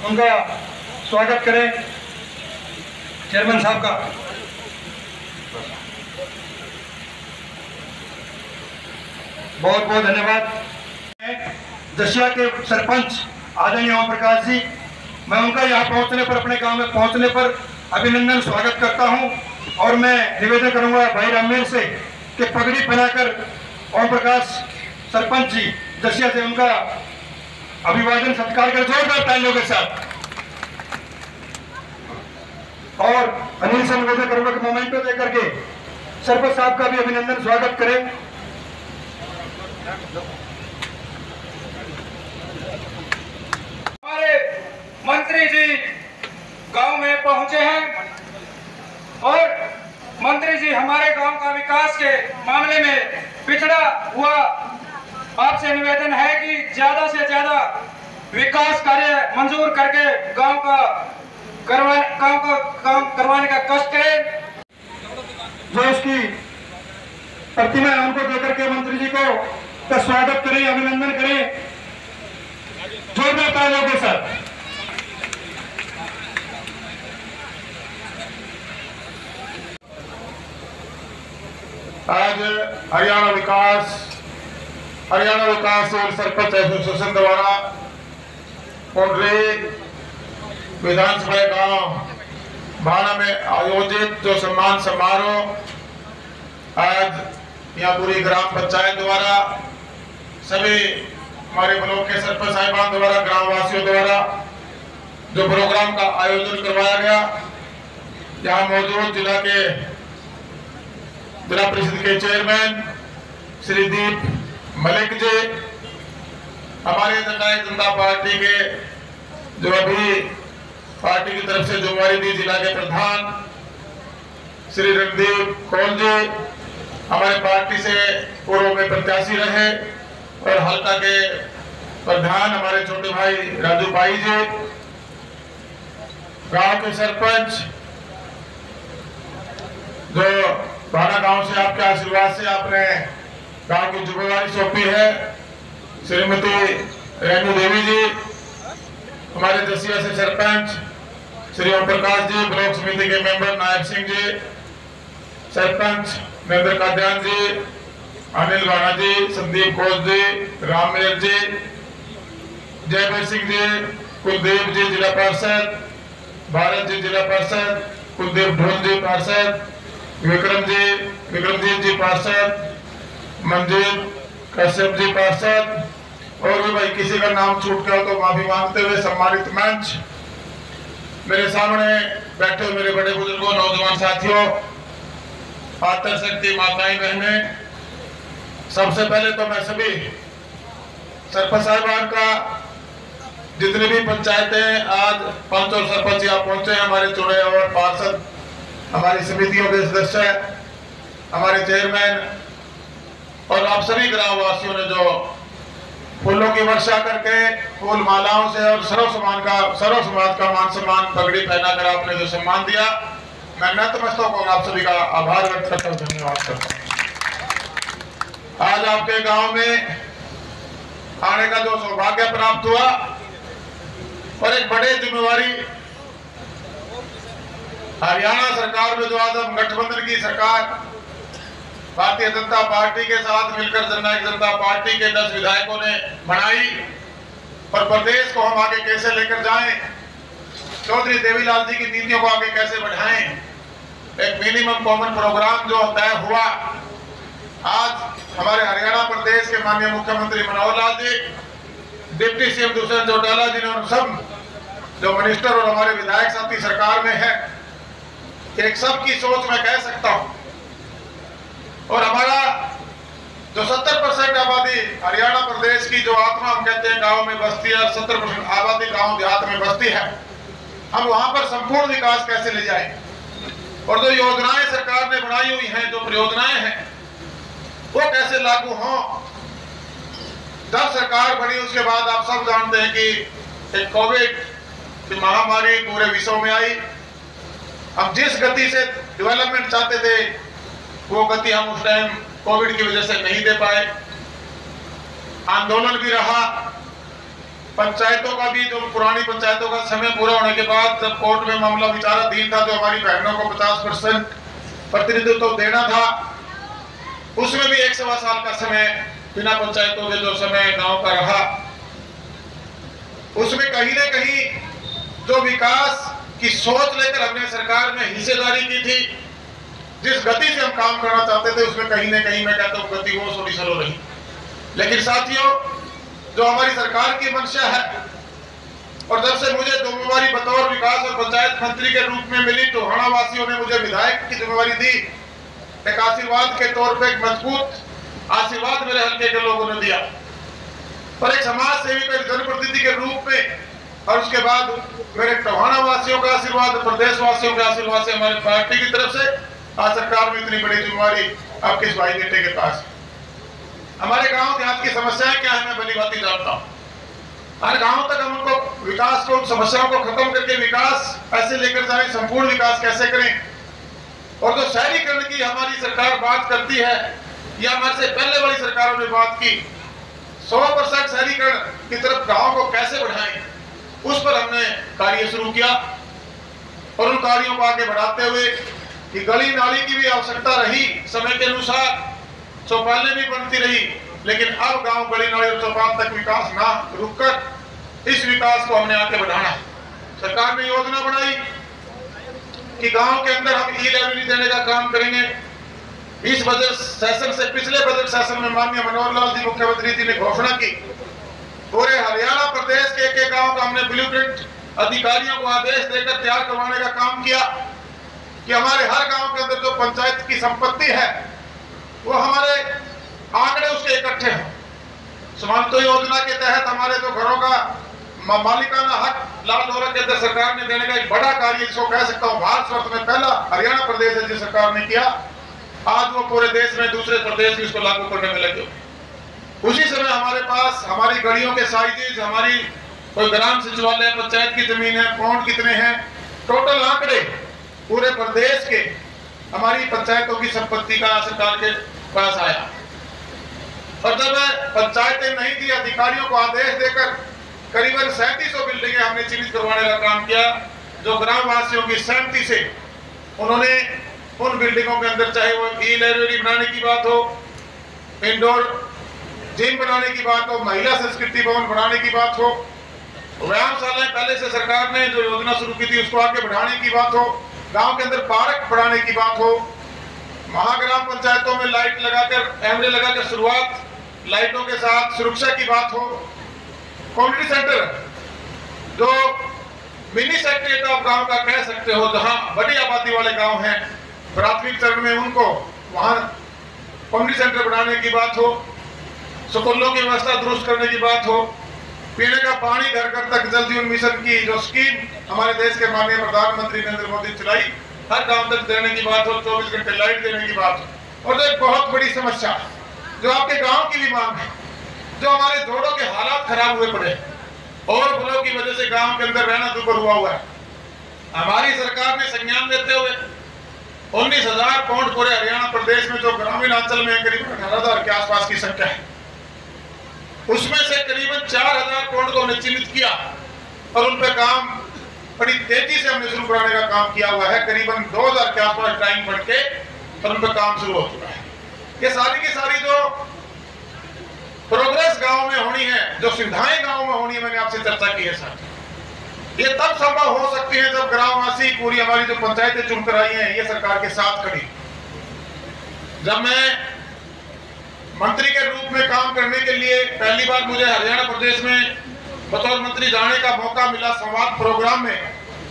उनका स्वागत करें चेयरमैन साहब का। बहुत बहुत धन्यवाद। दशिया के सरपंच आदरणीय ओम प्रकाश जी, मैं उनका यहाँ पहुँचने पर, अपने गांव में पहुँचने पर अभिनंदन स्वागत करता हूँ। और मैं निवेदन करूँगा भाई रामवीर से कि पगड़ी पहनाकर ओम प्रकाश सरपंच जी दशिया से उनका अभिवादन सत्कार कर जोरदार तालियों के साथ। और अनिल से निवेदन करूँगा कि मोमेंटो देकर के सरपंच साहब का भी अभिनंदन स्वागत करें। हमारे मंत्री जी गांव में पहुंचे हैं और मंत्री जी हमारे गांव का विकास के मामले में पिछड़ा हुआ, आपसे निवेदन है कि ज्यादा से ज्यादा विकास कार्य मंजूर करके गांव का काम करवाने का कष्ट करें। जो उसकी प्रतिमा है उनको देकर के मंत्री जी को का स्वागत करें, अभिनंदन करें जोरदार तालियों के साथ। आज हरियाणा विकास और सरपंच एसोसिएशन द्वारा कोंडरी विधानसभा गांव भाना में आयोजित जो सम्मान समारोह आज यहाँ पूरी ग्राम पंचायत द्वारा, सभी हमारे ब्लॉक के सरपंच साहिबान द्वारा, ग्रामवासियों द्वारा जो प्रोग्राम का आयोजन करवाया गया, यहाँ मौजूद जिला परिषद के चेयरमैन श्री दीप मलिक जी, हमारे जनता पार्टी के जो अभी पार्टी की तरफ से जिम्मेवारी दी जिला के प्रधान श्री रणदीप कौल जी, हमारे पार्टी से पूर्व में प्रत्याशी रहे और हल्का के प्रधान हमारे छोटे भाई राजू भाई जी, गांव के सरपंच जो भाना गांव से आपके आशीर्वाद से आपने गांव की जिम्मेदारी सौंपी है, श्रीमती रेणु देवी जी, हमारे दसिया से सरपंच श्री ओम प्रकाश जी, ब्लॉक समिति के मेंबर नायब सिंह जी, सरपंच नरेंद्र काद्यान जी, अनिल राणा जी, संदीप घोष जी, रामवीर जी, जयवीर सिंह जी, कुलदीप जी जिला पार्षद, भारत जी जिला पार्षद, कुलदीप ढोल जी पार्षद, विक्रमजीत जी पार्षद, मंजीत कश्यप जी पार्षद और भी भाई किसी का नाम छूट गया तो माफी मांगते हुए सम्मानित मंच, मेरे सामने बैठे मेरे बड़े बुजुर्गों, नौजवान साथियों, पात्र शक्ति माताएं बहनें, सबसे पहले तो मैं सभी सरपंच साहिबान का, जितनी भी पंचायतें आज पंच और सरपंच यहाँ पहुंचे हैं, हमारे चुने और पार्षद, हमारी समितियों के सदस्य, हमारे चेयरमैन और आप सभी ग्रामवासियों ने जो फूलों की वर्षा करके, फूल मालाओं से और सर्व समाज का मान सम्मान पगड़ी पहनाकर आपने जो सम्मान दिया, मैं नतमस्तक होकर आप सभी का आभार व्यक्त करता हूँ, धन्यवाद करता हूँ। आज आपके गांव में आने का जो सौभाग्य प्राप्त हुआ और एक बड़ी जिम्मेवारी हरियाणा सरकार में जो आज हम गठबंधन की सरकार भारतीय जनता पार्टी के साथ मिलकर जननायक जनता पार्टी के 10 विधायकों ने बनाई और प्रदेश को हम आगे कैसे लेकर जाएं, चौधरी देवीलाल जी की नीतियों को आगे कैसे बढ़ाएं, एक मिनिमम कॉमन प्रोग्राम जो तय हुआ। आज हमारे हरियाणा प्रदेश के माननीय मुख्यमंत्री मनोहर लाल जी, डिप्टी सीएम दुष्यंत चौटाला जी ने सब जो मिनिस्टर और हमारे विधायक साथी सरकार में है, एक सबकी सोच मैं कह सकता हूं। और हमारा जो 70% आबादी हरियाणा प्रदेश की जो आत्मा हम कहते हैं गांव में बसती है, 70% आबादी गांव देहात में बसती है, हम वहां पर संपूर्ण विकास कैसे ले जाएं और जो योजनाएं सरकार ने बनाई हुई हैं, जो परियोजनाएं हैं, वो कैसे लागू हों। जब सरकार बनी उसके बाद आप सब जानते हैं कि एक कोविड की महामारी पूरे विश्व में आई। हम जिस गति से डेवलपमेंट चाहते थे वो गति हम उस टाइम कोविड की वजह से नहीं दे पाए। आंदोलन भी रहा, पंचायतों का भी, जो पुरानी पंचायतों का समय पूरा होने के बाद जब कोर्ट में मामला विचाराधीन था, तो हमारी बहनों को 50% प्रतिनिधित्व देना था, उसमें भी 1 सवा साल का समय बिना पंचायतों के जो समय गांव का रहा, उसमें कहीं न कहीं जो विकास की सोच लेकर हमने सरकार में हिस्सेदारी की थी, जिस गति से हम काम करना चाहते थे, उसमें कहीं न कहीं मैं कहता हूँ गति वो थोड़ी स्लो रही। लेकिन साथियों, जो हमारी सरकार की मंशा है, और जब से मुझे जिम्मेवारी बतौर विकास और पंचायत मंत्री के रूप में मिली, तो टोहाना वासियों ने मुझे विधायक की जिम्मेवारी दी। एक आशीर्वाद के तौर पे एक मजबूत आशीर्वाद मेरे हल्के के लोगों ने दिया, और एक समाज सेवी को जनप्रतिनिधि के रूप में, और उसके बाद मेरे टोहाना वासियों का आशीर्वाद, प्रदेश वासियों के आशीर्वाद से हमारी पार्टी की तरफ से आज सरकार में इतनी बड़ी जिम्मेवारी आपके इस भाई बेटे के पास है। हमारे गांव देहात की समस्याएं क्या है मैं भली भांति जानता हूं। हर गांव तक हम उनको विकास को, समस्याओं को खत्म करके विकास ऐसे लेकर जाएं, संपूर्ण विकास कैसे करें। और जो शहरीकरण की हमारी सरकार बात करती है, या हमारे से पहले वाली सरकारों ने बात की, 100% शहरीकरण की तरफ गांव को कैसे बढ़ाएं, उस पर हमने कार्य शुरू किया। और उन कार्यों को आगे बढ़ाते हुए कि गली नाली की भी आवश्यकता रही, समय के अनुसार चौपालें भी बनती रही, लेकिन अब गांव गली नाली और चौपाल तक विकास ना रुककर इस विकास को हमने आगे बढ़ाना है। सरकार ने योजना बनाई कि गांव के अंदर हम ई-लाइब्रेरी देने का काम करेंगे। इस बजट सेशन से, पिछले बजट सेशन में माननीय मनोहर लाल जी मुख्यमंत्री जी ने घोषणा की, पूरे हरियाणा प्रदेश के एक गांव का हमने ब्लूप्रिंट अधिकारियों को आदेश देकर तैयार करवाने का काम किया कि हमारे हर गांव के अंदर जो पंचायत की संपत्ति है, वो हमारे आंकड़े उसके इकट्ठे हैं। समानता योजना के तहत हमारे जो घरों का मालिकाना हक लाल डोरा के अंदर सरकार ने देने का एक बड़ा कार्य, जिसको कह सकता हूँ भारत वर्ष में पहला हरियाणा प्रदेश है जिस सरकार ने किया। आज वो पूरे देश में दूसरे प्रदेश भी इसको लागू करने में लगे। उसी समय हमारे पास हमारी गलियों के साइजेज, हमारी कोई ग्राम सचिवालय, पंचायत की जमीन है, पौंड कितने हैं, टोटल आंकड़े पूरे प्रदेश के हमारी पंचायतों की संपत्ति का सरकार के पास आया। और जब पंचायतें नहीं थी, अधिकारियों को आदेश देकर करीबन 3700 बिल्डिंगें हमने चिन्हित करवाने का काम किया, जो ग्रामवासियों की सहमति से उन्होंने उन बिल्डिंगों के अंदर, चाहे वो ई-लाइब्रेरी बनाने की बात हो, इंडोर जिम बनाने की बात हो, महिला संस्कृति भवन बनाने की बात हो, व्यायामशालाएं पहले से सरकार ने जो योजना शुरू की थी उसको आगे बढ़ाने की बात हो, गांव के अंदर पार्क बढ़ाने की बात हो, महाग्राम पंचायतों में लाइट लगाकर, कैमरे लगाकर शुरुआत लाइटों के साथ सुरक्षा की बात हो, कम्युनिटी सेंटर जो मिनी सेक्रेटरी ऑफ गांव का कह सकते हो, जहां बड़ी आबादी वाले गांव हैं, प्राथमिक चरण में उनको वहां कम्युनिटी सेंटर बनाने की बात हो, स्कूलों की व्यवस्था दुरुस्त करने की बात हो, पीने का पानी घर घर तक जल जीवन मिशन की जो स्कीम हमारे देश के माननीय प्रधानमंत्री नरेंद्र मोदी चलाई, हर गांव तक देने की बात हो, 24 घंटे लाइट देने की बात हो। और जो एक बहुत बड़ी समस्या जो आपके गांव की भी मांग है, जो हमारे जोड़ों के हालात खराब हुए पड़े, ओवरफ्लो की वजह से गांव के अंदर रहना दुर्भर हुआ हुआ है, हमारी सरकार ने संज्ञान देते हुए 19,000 पौंड पूरे हरियाणा प्रदेश में, जो ग्रामीण अंचल में करीब 18,000 के आसपास की संख्या है, उसमें से करीबन 4,000 पौंड को हमने चिन्हित किया और उन पर काम बड़ी तेजी से हमने शुरू कराने का काम किया हुआ है। करीबन 2,000 के आसपास टाइम बढ़ के और उन पर काम शुरू हो चुका है। ये सारी की सारी जो प्रोग्रेस गांव में होनी है, जो सुविधाएं गांव में होनी है, मैंने आपसे चर्चा की है सर, ये तब संभव हो सकती है जब ग्रामवासी पूरी हमारी जो पंचायतें चुनकर आई हैं, ये सरकार के साथ खड़ी। जब मैं मंत्री के रूप में काम करने के लिए पहली बार मुझे हरियाणा प्रदेश में बतौर मंत्री जाने का मौका मिला संवाद प्रोग्राम में,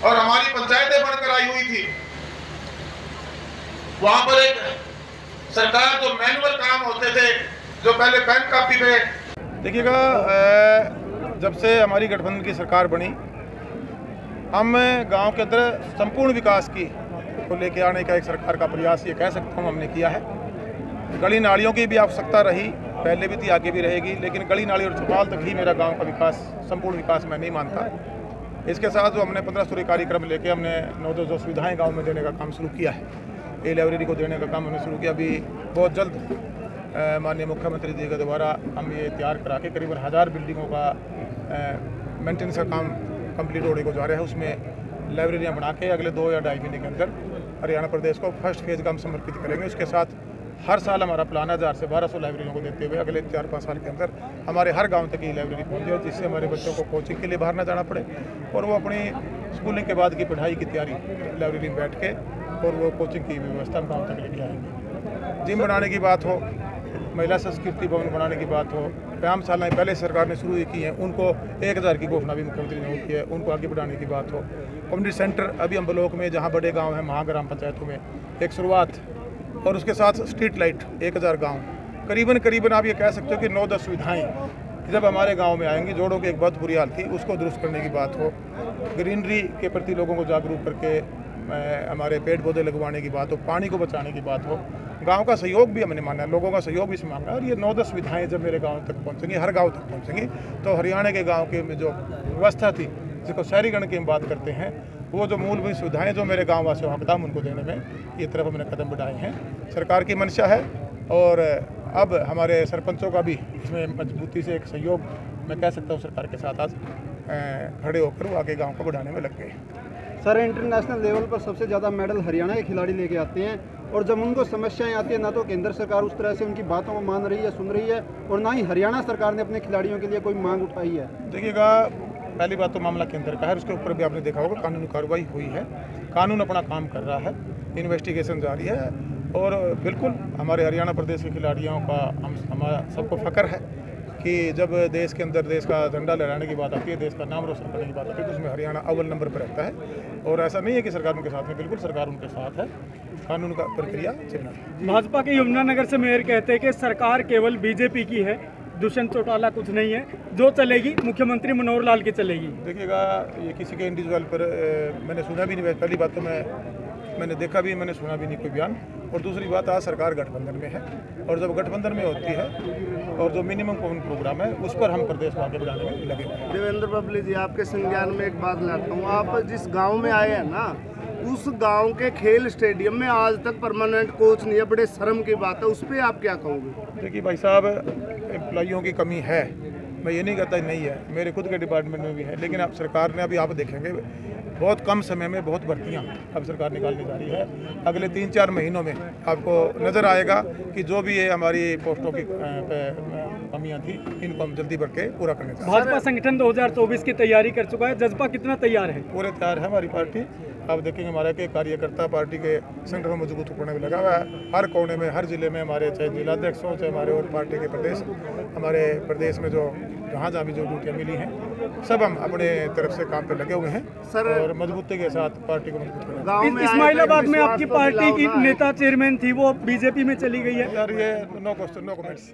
और हमारी पंचायतें बनकर आई हुई थी, वहां पर एक सरकार जो मैनुअल काम होते थे, जो पहले पेन कॉपी पे, देखिएगा, जब से हमारी गठबंधन की सरकार बनी, हम गांव के अंदर संपूर्ण विकास की को लेके आने का एक सरकार का प्रयास, ये कह सकता हूँ, हमने किया है। गली नालियों की भी आवश्यकता रही, पहले भी थी, आगे भी रहेगी, लेकिन गली नाली और चौपाल तक ही मेरा गांव का विकास, संपूर्ण विकास मैं नहीं मानता। इसके साथ जो हमने 15 स्तरीय कार्यक्रम लेके हमने 9 जो सुविधाएं गांव में देने का काम शुरू किया है, ई-लाइब्रेरी को देने का काम हमने शुरू किया। अभी बहुत जल्द माननीय मुख्यमंत्री जी के द्वारा हम ये तैयार करा के करीबन 1000 बिल्डिंगों का मेंटेनेंस का काम कंप्लीट होने को जा रहा है। उसमें लाइब्रेरियाँ बना के अगले 2 या 2.5 महीने के अंदर हरियाणा प्रदेश को फर्स्ट फेज़ का हम समर्पित करेंगे। उसके साथ हर साल हमारा प्लान है 1000 से 1200 लाइब्रेरियों को देते हुए अगले 4-5 साल के अंदर हमारे हर गांव तक ये लाइब्रेरी पहुंच जाए, जिससे हमारे बच्चों को कोचिंग के लिए बाहर ना जाना पड़े और वो अपनी स्कूलिंग के बाद की पढ़ाई की तैयारी लाइब्रेरी में बैठ के और वो कोचिंग की व्यवस्था गाँव तक लेके आएंगे। जिम बनाने की बात हो, महिला संस्कृति भवन बनाने की बात हो, व्यायामशालाएँ पहले सरकार ने शुरू की हैं, उनको 1000 की घोषणा भी मुख्यमंत्री ने की है, उनको आगे बढ़ाने की बात हो। कम्युनिटी सेंटर अभी हम ब्लॉक में जहाँ बड़े गाँव हैं महाग्राम पंचायतों में एक शुरुआत, और उसके साथ स्ट्रीट लाइट 1000 गांव, करीबन आप ये कह सकते हो कि 9-10 सुविधाएं जब हमारे गांव में आएंगी। जोड़ों की एक बहुत बुरी हालत थी, उसको दुरुस्त करने की बात हो, ग्रीनरी के प्रति लोगों को जागरूक करके हमारे पेड़ पौधे लगवाने की बात हो, पानी को बचाने की बात हो। गांव का सहयोग भी हमने माना है, लोगों का सहयोग भी मांगा है, और ये 9-10 सुविधाएँ जब मेरे गाँव तक पहुँचेंगी, हर गाँव तक पहुँचेंगी, तो हरियाणा के गाँव के में जो व्यवस्था थी जिसको शहरीकरण की हम बात करते हैं, वो जो मूलभूत सुविधाएं जो मेरे गाँव वासियों का हकदाम उनको देने में ये तरफ हमने कदम बढ़ाए हैं। सरकार की मंशा है और अब हमारे सरपंचों का भी इसमें मजबूती से एक सहयोग मैं कह सकता हूँ सरकार के साथ आज खड़े होकर वो आगे गाँव को बढ़ाने में लग गए। सर, इंटरनेशनल लेवल पर सबसे ज़्यादा मेडल हरियाणा के खिलाड़ी लेके आते हैं, और जब उनको समस्याएं आती है ना तो केंद्र सरकार उस तरह से उनकी बातों को मान रही है, सुन रही है, और ना ही हरियाणा सरकार ने अपने खिलाड़ियों के लिए कोई मांग उठाई है। देखिएगा, पहली बात तो मामला केंद्र का है, उसके ऊपर भी आपने देखा होगा कानूनी कार्रवाई हुई है, कानून अपना काम कर रहा है, इन्वेस्टिगेशन जारी है, और बिल्कुल हमारे हरियाणा प्रदेश के खिलाड़ियों का हमारा सबको फ़ख्र है कि जब देश के अंदर देश का झंडा लहराने की बात आती है, देश का नाम रोशन करने की बात आती है, तो उसमें हरियाणा अव्वल नंबर पर रहता है। और ऐसा नहीं है कि सरकार उनके साथ में, बिल्कुल सरकार उनके साथ है, कानून का प्रक्रिया चलना है। भाजपा के यमुनानगर से मेयर कहते हैं कि सरकार केवल बीजेपी की है, दुष्यंत चौटाला कुछ नहीं है, जो चलेगी मुख्यमंत्री मनोहर लाल की चलेगी। देखिएगा, ये किसी के इंडिविजुअल पर मैंने सुना भी नहीं, पहली बात तो मैंने देखा भी, मैंने सुना भी नहीं कोई बयान, और दूसरी बात आज सरकार गठबंधन में है, और जब गठबंधन में होती है और जो मिनिमम कॉमन प्रोग्राम है उस पर हम प्रदेश को आगे बढ़ाने में लगे हुए हैं। देवेंद्र बबली जी, आपके संज्ञान में एक बात लाता हूँ, आप जिस गाँव में आए हैं ना, उस गांव के खेल स्टेडियम में आज तक परमानेंट कोच नहीं है, बड़े शर्म की बात है, उस पर आप क्या कहोगे? देखिए भाई साहब, एम्प्लॉइयों की कमी है, मैं ये नहीं कहता नहीं है, मेरे खुद के डिपार्टमेंट में भी है, लेकिन अब सरकार ने अभी आप देखेंगे बहुत कम समय में बहुत भर्तियां अब सरकार निकालने जा रही है। अगले 3-4 महीनों में आपको नज़र आएगा कि जो भी ये हमारी पोस्टों की कमियां थी, इनको हम जल्दी भर के पूरा करने जा रहे हैं। भाजपा संगठन 2024 की तैयारी कर चुका है, जज्बा कितना तैयार है? पूरे तैयार है हमारी पार्टी। आप देखेंगे हमारे के कार्यकर्ता पार्टी के संगठन को मजबूत करने में लगा हुआ है, हर कोने में, हर जिले में हमारे, चाहे जिलाध्यक्ष हो, चाहे हमारे और पार्टी के प्रदेश, हमारे प्रदेश में जो जहाँ भी जो ड्यूटियाँ मिली हैं, सब हम अपने तरफ से काम पे लगे हुए हैं सर, और मजबूती के साथ पार्टी को मजबूत करेंगे। इस्माइलाबाद में आपकी पार्टी की नेता चेयरमैन थी, वो बीजेपी में चली गई है। यार ये नो क्वेश्चन नो कमेंट्स।